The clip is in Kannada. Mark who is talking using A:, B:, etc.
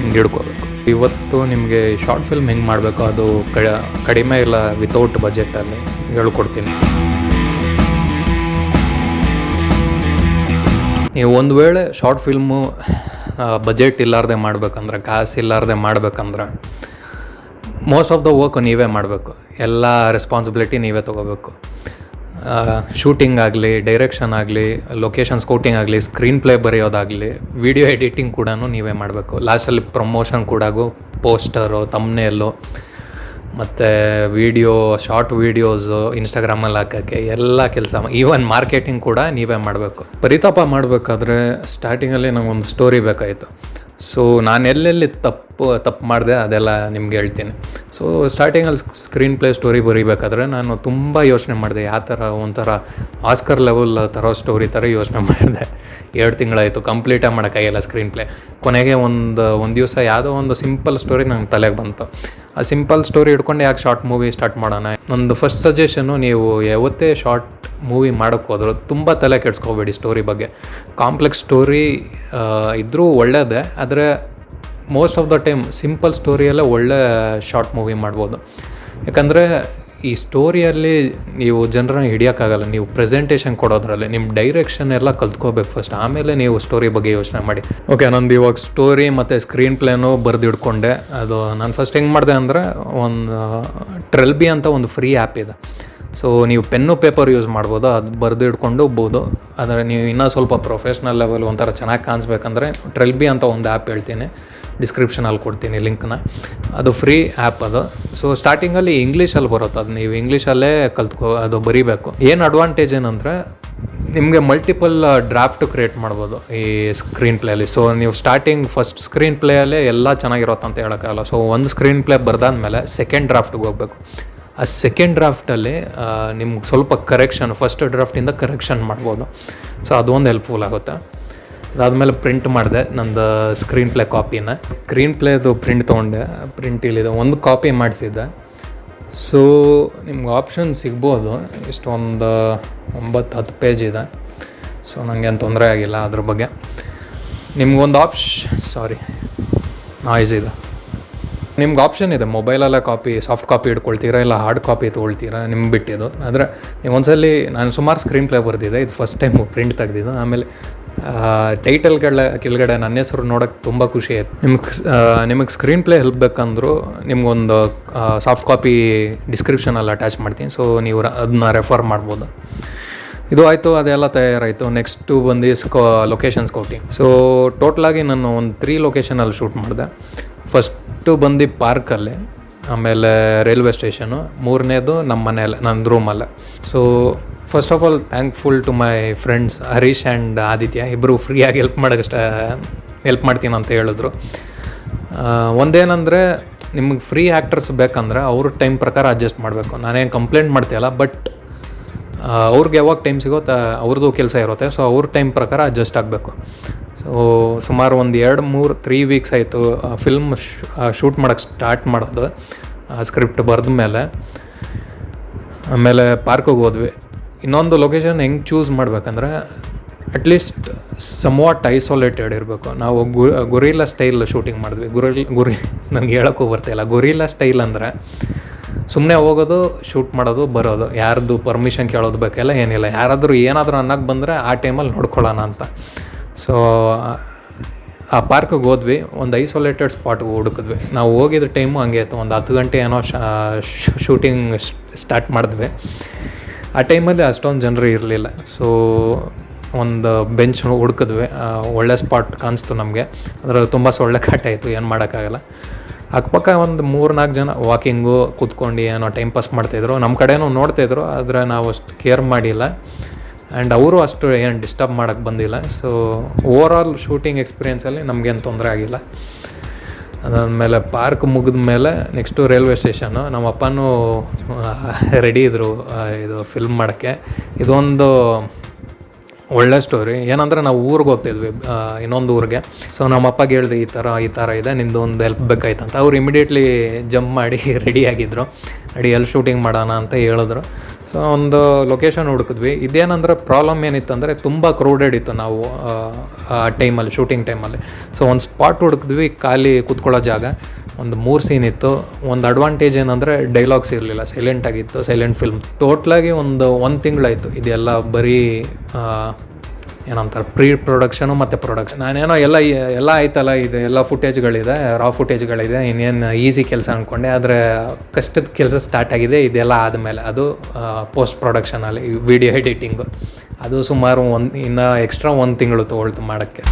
A: ಹಿಂಗೆ ಹಿಡ್ಕೋಬೇಕು. ಇವತ್ತು ನಿಮಗೆ ಶಾರ್ಟ್ ಫಿಲ್ಮ್ ಹೆಂಗೆ ಮಾಡಬೇಕು ಅದು ಕಡಿಮೆ ಇಲ್ಲ ವಿತೌಟ್ ಬಜೆಟಲ್ಲಿ ಹೇಳ್ಕೊಡ್ತೀನಿ. ನೀವು ಒಂದು ವೇಳೆ ಶಾರ್ಟ್ ಫಿಲ್ಮು ಬಜೆಟ್ ಇಲ್ಲಾರ್ದೆ ಮಾಡ್ಬೇಕಂದ್ರೆ, ಕಾಸು ಇಲ್ಲಾರ್ದೆ ಮಾಡ್ಬೇಕಂದ್ರೆ ಮೋಸ್ಟ್ ಆಫ್ ದ ವರ್ಕ್ ನೀವೇ ಮಾಡಬೇಕು. ಎಲ್ಲ ರೆಸ್ಪಾನ್ಸಿಬಿಲಿಟಿ ನೀವೇ ತೊಗೋಬೇಕು. ಶೂಟಿಂಗ್ ಆಗಲಿ, ಡೈರೆಕ್ಷನ್ ಆಗಲಿ, ಲೊಕೇಶನ್ ಸ್ಕೌಟಿಂಗ್ ಆಗಲಿ, ಸ್ಕ್ರೀನ್ ಪ್ಲೇ ಬರೆಯೋದಾಗಲಿ, ವಿಡಿಯೋ ಎಡಿಟಿಂಗ್ ಕೂಡ ನೀವೇ ಮಾಡಬೇಕು. ಲಾಸ್ಟಲ್ಲಿ ಪ್ರಮೋಷನ್ ಕೂಡ, ಪೋಸ್ಟರು, ತಮ್ನೇಲು ಮತ್ತು ವೀಡಿಯೋ, ಶಾರ್ಟ್ ವೀಡಿಯೋಸು ಇನ್ಸ್ಟಾಗ್ರಾಮಲ್ಲಿ ಹಾಕೋಕ್ಕೆ ಎಲ್ಲ ಕೆಲಸ, ಈವನ್ ಮಾರ್ಕೆಟಿಂಗ್ ಕೂಡ ನೀವೇ ಮಾಡಬೇಕು. ಪರಿತಾಪ ಮಾಡಬೇಕಾದ್ರೆ ಸ್ಟಾರ್ಟಿಂಗಲ್ಲಿ ನಂಗೊಂದು ಸ್ಟೋರಿ ಬೇಕಾಯಿತು. ಸೊ ನಾನು ಎಲ್ಲೆಲ್ಲಿ ತಪ್ಪು ಮಾಡಿದೆ ಅದೆಲ್ಲ ನಿಮ್ಗೆ ಹೇಳ್ತೀನಿ. ಸೊ ಸ್ಟಾರ್ಟಿಂಗಲ್ಲಿ ಸ್ಕ್ರೀನ್ ಪ್ಲೇ ಸ್ಟೋರಿ ಬರೀಬೇಕಾದ್ರೆ ನಾನು ತುಂಬ ಯೋಚನೆ ಮಾಡಿದೆ. ಯಾವ ಥರ ಒಂಥರ ಆಸ್ಕರ್ ಲೆವೆಲ್ ಥರ ಸ್ಟೋರಿ ಥರ ಯೋಚನೆ ಮಾಡಿದೆ. 2 ತಿಂಗಳಾಯಿತು, ಕಂಪ್ಲೀಟಾಗಿ ಮಾಡೋಕ್ಕಾಗಿಲ್ಲ ಸ್ಕ್ರೀನ್ ಪ್ಲೇ. ಕೊನೆಗೆ ಒಂದು ದಿವಸ ಯಾವುದೋ ಒಂದು ಸಿಂಪಲ್ ಸ್ಟೋರಿ ನಂಗೆ ತಲೆಗೆ ಬಂತು. ಆ ಸಿಂಪಲ್ ಸ್ಟೋರಿ ಹಿಡ್ಕೊಂಡು ಯಾಕೆ ಶಾರ್ಟ್ ಮೂವಿ ಸ್ಟಾರ್ಟ್ ಮಾಡೋಣ. ನಂದು ಫಸ್ಟ್ ಸಜೆಷನ್ನು, ನೀವು ಯಾವತ್ತೇ ಶಾರ್ಟ್ ಮೂವಿ ಮಾಡೋಕ್ಕೆ ಹೋದ್ರು ತುಂಬ ತಲೆ ಕೆಡ್ಸ್ಕೋಬೇಡಿ ಸ್ಟೋರಿ ಬಗ್ಗೆ. ಕಾಂಪ್ಲೆಕ್ಸ್ ಸ್ಟೋರಿ ಇದ್ದರೂ ಒಳ್ಳೆಯದೇ, ಆದರೆ most of the time simple ಸ್ಟೋರಿಯಲ್ಲೇ ಒಳ್ಳೆ ಶಾರ್ಟ್ ಮೂವಿ ಮಾಡ್ಬೋದು. ಯಾಕಂದರೆ ಈ ಸ್ಟೋರಿಯಲ್ಲಿ ನೀವು ಜನರನ್ನ ಹಿಡಿಯೋಕ್ಕಾಗಲ್ಲ. ನೀವು ಪ್ರೆಸೆಂಟೇಷನ್ ಕೊಡೋದ್ರಲ್ಲಿ ನಿಮ್ಮ ಡೈರೆಕ್ಷನ್ ಎಲ್ಲ ಕಲ್ತ್ಕೋಬೇಕು ಫಸ್ಟ್, ಆಮೇಲೆ ನೀವು ಸ್ಟೋರಿ ಬಗ್ಗೆ ಯೋಚನೆ ಮಾಡಿ. ಓಕೆ, ನಂದು ಇವಾಗ ಸ್ಟೋರಿ ಮತ್ತು ಸ್ಕ್ರೀನ್ ಪ್ಲೇನೂ ಬರೆದಿಡ್ಕೊಂಡೆ. ಅದು ನಾನು ಫಸ್ಟ್ ಹೆಂಗೆ ಮಾಡಿದೆ ಅಂದರೆ, ಒಂದು ಟ್ರೆಲ್ಬಿ ಅಂತ ಒಂದು ಫ್ರೀ ಆ್ಯಪ್ ಇದೆ. ಸೊ ನೀವು ಪೆನ್ನು ಪೇಪರ್ ಯೂಸ್ ಮಾಡ್ಬೋದು, ಅದು ಬರೆದು ಇಟ್ಕೊಂಡು ಹೋಗ್ಬೋದು. ಆದರೆ ನೀವು ಇನ್ನೂ ಸ್ವಲ್ಪ ಪ್ರೊಫೆಷ್ನಲ್ ಲೆವೆಲ್ ಒಂಥರ ಚೆನ್ನಾಗಿ ಕಾಣಿಸ್ಬೇಕಂದ್ರೆ ಟ್ರೆಲ್ಬಿ ಅಂತ ಒಂದು ಆ್ಯಪ್ ಹೇಳ್ತೀನಿ, ಡಿಸ್ಕ್ರಿಪ್ಷನಲ್ಲಿ ಕೊಡ್ತೀನಿ ಲಿಂಕ್ನ. ಅದು ಫ್ರೀ ಆ್ಯಪ್ ಅದು. ಸೊ ಸ್ಟಾರ್ಟಿಂಗಲ್ಲಿ ಇಂಗ್ಲೀಷಲ್ಲಿ ಬರುತ್ತೆ, ಅದು ನೀವು ಇಂಗ್ಲೀಷಲ್ಲೇ ಅದು ಬರೀಬೇಕು. ಏನು ಅಡ್ವಾಂಟೇಜ್ ಏನಂದರೆ, ನಿಮಗೆ ಮಲ್ಟಿಪಲ್ ಡ್ರಾಫ್ಟ್ ಕ್ರಿಯೇಟ್ ಮಾಡ್ಬೋದು ಈ ಸ್ಕ್ರೀನ್ ಪ್ಲೇಯಲ್ಲಿ. ಸೊ ನೀವು ಫಸ್ಟ್ ಸ್ಕ್ರೀನ್ ಪ್ಲೇಯಲ್ಲೇ ಎಲ್ಲ ಚೆನ್ನಾಗಿರುತ್ತೆ ಅಂತ ಹೇಳೋಕ್ಕಾಗಲ್ಲ. ಸೊ ಒಂದು ಸ್ಕ್ರೀನ್ ಪ್ಲೇ ಬರೆದಾದ್ಮೇಲೆ ಸೆಕೆಂಡ್ ಡ್ರಾಫ್ಟ್ಗೆ ಹೋಗಬೇಕು. ಆ ಸೆಕೆಂಡ್ ಡ್ರಾಫ್ಟಲ್ಲಿ ನಿಮ್ಗೆ ಸ್ವಲ್ಪ ಕರೆಕ್ಷನ್, ಫಸ್ಟ್ ಡ್ರಾಫ್ಟಿಂದ ಕರೆಕ್ಷನ್ ಮಾಡ್ಬೋದು. ಸೊ ಅದೊಂದು ಹೆಲ್ಪ್ಫುಲ್ ಆಗುತ್ತೆ. ಅದಾದಮೇಲೆ ಪ್ರಿಂಟ್ ಮಾಡಿದೆ ನಂದು ಸ್ಕ್ರೀನ್ ಪ್ಲೇ ಕಾಪಿನ. ಸ್ಕ್ರೀನ್ ಪ್ಲೇದು ಪ್ರಿಂಟ್ ತೊಗೊಂಡೆ, ಪ್ರಿಂಟ್ ಇಲ್ಲಿದೆ, ಒಂದು ಕಾಪಿ ಮಾಡಿಸಿದ್ದೆ. ಸೊ ನಿಮ್ಗೆ ಆಪ್ಷನ್ ಸಿಗ್ಬೋದು, ಇಷ್ಟೊಂದು 9-10 ಪೇಜ್ ಇದೆ. ಸೊ ನನಗೇನು ತೊಂದರೆ ಆಗಿಲ್ಲ ಅದ್ರ ಬಗ್ಗೆ. ನಿಮ್ಗೊಂದು ನಾಯ್ಸ್ ಇದೆ. ನಿಮ್ಗೆ ಆಪ್ಷನ್ ಇದೆ, ಮೊಬೈಲಲ್ಲೇ ಸಾಫ್ಟ್ ಕಾಪಿ ಇಟ್ಕೊಳ್ತೀರಾ ಇಲ್ಲ ಹಾರ್ಡ್ ಕಾಪಿ ತೊಗೊಳ್ತೀರಾ, ನಿಮ್ಗೆ ಬಿಟ್ಟಿದ್ದು. ಆದರೆ ನೀವು ಒಂದ್ಸಲಿ, ನಾನು ಸುಮಾರು ಸ್ಕ್ರೀನ್ ಪ್ಲೇ ಬರೆದಿದ್ದೆ, ಇದು ಫಸ್ಟ್ ಟೈಮ್ ಪ್ರಿಂಟ್ ತೆಗೆದಿದ್ದು. ಆಮೇಲೆ ಕೆಳಗಡೆ ನನ್ನ ಹೆಸರು ನೋಡೋಕ್ಕೆ ತುಂಬ ಖುಷಿ ಆಯಿತು. ನಿಮಗೆ ಸ್ಕ್ರೀನ್ ಪ್ಲೇ ಹೆಲ್ಪ್ ಬೇಕಂದ್ರೂ ನಿಮ್ಗೊಂದು ಸಾಫ್ಟ್ ಕಾಪಿ ಡಿಸ್ಕ್ರಿಪ್ಷನಲ್ಲಿ ಅಟ್ಯಾಚ್ ಮಾಡ್ತೀನಿ. ಸೊ ನೀವು ಅದನ್ನ ರೆಫರ್ ಮಾಡ್ಬೋದು. ಇದು ಆಯಿತು, ಅದೆಲ್ಲ ತಯಾರಾಯಿತು. ನೆಕ್ಸ್ಟು ಬಂದು ಲೊಕೇಶನ್ ಸ್ಕೌಟಿಂಗ್. ಸೊ ಟೋಟಲಾಗಿ ನಾನು ಒಂದು 3 ಲೊಕೇಶನಲ್ಲಿ ಶೂಟ್ ಮಾಡಿದೆ. ಫಸ್ಟು ಬಂದು ಪಾರ್ಕಲ್ಲಿ, ಆಮೇಲೆ ರೈಲ್ವೆ ಸ್ಟೇಷನು, 3ನೇದು ನಮ್ಮ ಮನೆಯಲ್ಲೇ, ನನ್ನ ರೂಮಲ್ಲೇ. So first of all thankful to my friends Harish and Aditya, ಇಬ್ಬರು ಫ್ರೀಯಾಗಿ ಹೆಲ್ಪ್ ಮಾಡ್ತೀನಿ ಅಂತ ಹೇಳಿದ್ರು. ಒಂದೇನಂದರೆ, ನಿಮಗೆ ಫ್ರೀ ಆ್ಯಕ್ಟರ್ಸ್ ಬೇಕಂದ್ರೆ ಅವ್ರ ಟೈಮ್ ಪ್ರಕಾರ ಅಡ್ಜಸ್ಟ್ ಮಾಡಬೇಕು. ನಾನೇನು ಕಂಪ್ಲೇಂಟ್ ಮಾಡ್ತೀಯಲ್ಲ, ಬಟ್ ಅವ್ರಿಗೆ ಯಾವಾಗ ಟೈಮ್ ಸಿಗೋತ್ತೆ ಅವ್ರದ್ದು ಕೆಲಸ ಇರುತ್ತೆ. ಸೊ ಅವ್ರ ಟೈಮ್ ಪ್ರಕಾರ ಅಡ್ಜಸ್ಟ್ ಆಗಬೇಕು. ಸೊ ಸುಮಾರು ಒಂದು 2-3 ವೀಕ್ಸ್ ಆಯಿತು ಫಿಲ್ಮ್ ಶೂಟ್ ಮಾಡೋಕ್ಕೆ ಸ್ಟಾರ್ಟ್ ಮಾಡೋದು, ಸ್ಕ್ರಿಪ್ಟ್ ಬರೆದ ಮೇಲೆ. ಆಮೇಲೆ ಪಾರ್ಕಿಗೆ ಹೋದ್ವಿ. ಇನ್ನೊಂದು ಲೊಕೇಶನ್ ಹೆಂಗೆ ಚೂಸ್ ಮಾಡಬೇಕಂದ್ರೆ, ಅಟ್ಲೀಸ್ಟ್ ಸಮ್ವಾಟ್ ಐಸೋಲೇಟೆಡ್ ಇರಬೇಕು. ನಾವು ಗೊರಿಲ್ಲಾ ಸ್ಟೈಲ್ ಶೂಟಿಂಗ್ ಮಾಡಿದ್ವಿ. ನನಗೆ ಹೇಳೋಕ್ಕೂ ಬರ್ತಾಯಿಲ್ಲ. ಗೊರಿಲ್ಲಾ ಸ್ಟೈಲ್ ಅಂದರೆ ಸುಮ್ಮನೆ ಹೋಗೋದು, ಶೂಟ್ ಮಾಡೋದು, ಬರೋದು, ಯಾರ್ದು ಪರ್ಮಿಷನ್ ಕೇಳೋದು ಬೇಕೆಲ್ಲ ಏನಿಲ್ಲ. ಏನಾದರೂ ಅನ್ನೋಕ್ಕೆ ಬಂದರೆ ಆ ಟೈಮಲ್ಲಿ ನೋಡ್ಕೊಳ್ಳೋಣ ಅಂತ. ಸೊ ಆ ಪಾರ್ಕಿಗೆ ಹೋದ್ವಿ, ಒಂದು ಐಸೋಲೇಟೆಡ್ ಸ್ಪಾಟ್ಗೆ ಹುಡುಕಿದ್ವಿ. ನಾವು ಹೋಗಿದ್ದ ಟೈಮು ಹಂಗೆ ಇತ್ತು, ಒಂದು 10 ಗಂಟೆ ಏನೋ ಶೂಟಿಂಗ್ ಸ್ಟಾರ್ಟ್ ಮಾಡಿದ್ವಿ. ಆ ಟೈಮಲ್ಲಿ ಅಷ್ಟೊಂದು ಜನರು ಇರಲಿಲ್ಲ. ಸೊ ಒಂದು ಬೆಂಚ್ ಹುಡುಕಿದ್ವಿ, ಒಳ್ಳೆ ಸ್ಪಾಟ್ ಕಾಣಿಸ್ತು ನಮಗೆ. ಅದರ ತುಂಬ ಸೊಳ್ಳೆ ಕಾಟ ಆಯಿತು, ಏನು ಮಾಡೋಕ್ಕಾಗಲ್ಲ. ಅಕ್ಕಪಕ್ಕ ಒಂದು 3-4 ಜನ ವಾಕಿಂಗು ಕೂತ್ಕೊಂಡು ಏನೋ ಟೈಮ್ ಪಾಸ್ ಮಾಡ್ತಾಯಿದ್ರು. ನಮ್ಮ ಕಡೆನೂ ನೋಡ್ತಾಯಿದ್ರು, ಆದರೆ ನಾವು ಅಷ್ಟು ಕೇರ್ ಮಾಡಿಲ್ಲ. ಆ್ಯಂಡ್ ಅವರು ಅಷ್ಟು ಏನು ಡಿಸ್ಟರ್ಬ್ ಮಾಡೋಕ್ಕೆ ಬಂದಿಲ್ಲ. ಸೊ ಓವರಾಲ್ ಶೂಟಿಂಗ್ ಎಕ್ಸ್ಪೀರಿಯೆನ್ಸಲ್ಲಿ ನಮಗೇನು ತೊಂದರೆ ಆಗಿಲ್ಲ. ಅದಾದಮೇಲೆ ಪಾರ್ಕ್ ಮುಗಿದ ಮೇಲೆ ನೆಕ್ಸ್ಟು ರೈಲ್ವೆ ಸ್ಟೇಷನ್ನು. ನಮ್ಮ ಅಪ್ಪನೂ ರೆಡಿ ಇದ್ದರು ಇದು ಫಿಲ್ಮ್ ಮಾಡೋಕ್ಕೆ. ಇದೊಂದು ಒಳ್ಳೆ ಸ್ಟೋರಿ. ಏನಂದರೆ ನಾವು ಊರಿಗೆ ಹೋಗ್ತಿದ್ವಿ, ಇನ್ನೊಂದು ಊರಿಗೆ. ಸೊ ನಮ್ಮ ಅಪ್ಪಗೆ ಹೇಳಿದೆ, ಈ ಥರ ಇದೆ, ನಿಂದು ಒಂದು ಹೆಲ್ಪ್ ಬೇಕಾಯ್ತು ಅಂತ. ಅವ್ರು ಇಮಿಡಿಯೇಟ್ಲಿ ಜಂಪ್ ಮಾಡಿ ರೆಡಿಯಾಗಿದ್ದರು. ಎಲ್ಲಿ ಶೂಟಿಂಗ್ ಮಾಡೋಣ ಅಂತ ಹೇಳಿದ್ರು. ಸೊ ಒಂದು ಲೊಕೇಶನ್ ಹುಡುಕಿದ್ವಿ. ಇದೇನಂದ್ರೆ ಪ್ರಾಬ್ಲಮ್ ಏನಿತ್ತಂದರೆ ತುಂಬ ಕ್ರೌಡೆಡ್ ಇತ್ತು ನಾವು ಆ ಟೈಮಲ್ಲಿ, ಶೂಟಿಂಗ್ ಟೈಮಲ್ಲಿ. ಸೊ ಒಂದು ಸ್ಪಾಟ್ ಹುಡುಕಿದ್ವಿ, ಖಾಲಿ ಕೂತ್ಕೊಳ್ಳೋ ಜಾಗ. ಒಂದು 3 ಸೀನ್ ಇತ್ತು. ಒಂದು ಅಡ್ವಾಂಟೇಜ್ ಏನಂದರೆ ಡೈಲಾಗ್ಸ್ ಇರಲಿಲ್ಲ, ಸೈಲೆಂಟಾಗಿತ್ತು, ಸೈಲೆಂಟ್ ಫಿಲ್ಮ್. ಟೋಟ್ಲಾಗಿ ಒಂದು ತಿಂಗಳಾಯಿತು ಇದೆಲ್ಲ ಬರೀ ಏನಂತಾರೆ ಪ್ರೀ ಪ್ರೊಡಕ್ಷನು ಮತ್ತು ಪ್ರೊಡಕ್ಷನ್. ನಾನೇನೋ ಎಲ್ಲ ಆಯ್ತಲ್ಲ, ಇದು ಎಲ್ಲ ಫುಟೇಜ್ಗಳಿದೆ, ರಾ ಫುಟೇಜ್ಗಳಿದೆ, ಇನ್ನೇನು ಈಸಿ ಕೆಲಸ ಅಂದ್ಕೊಂಡೆ. ಆದರೆ ಕಷ್ಟದ ಕೆಲಸ ಸ್ಟಾರ್ಟ್ ಆಗಿದೆ ಇದೆಲ್ಲ ಆದಮೇಲೆ. ಅದು ಪೋಸ್ಟ್ ಪ್ರೊಡಕ್ಷನಲ್ಲಿ ವಿಡಿಯೋ ಎಡಿಟಿಂಗು. ಅದು ಸುಮಾರು ಇನ್ನು ಎಕ್ಸ್ಟ್ರಾ 1 ತಿಂಗಳು ತೊಗೊಳ್ತು ಮಾಡೋಕ್ಕೆ.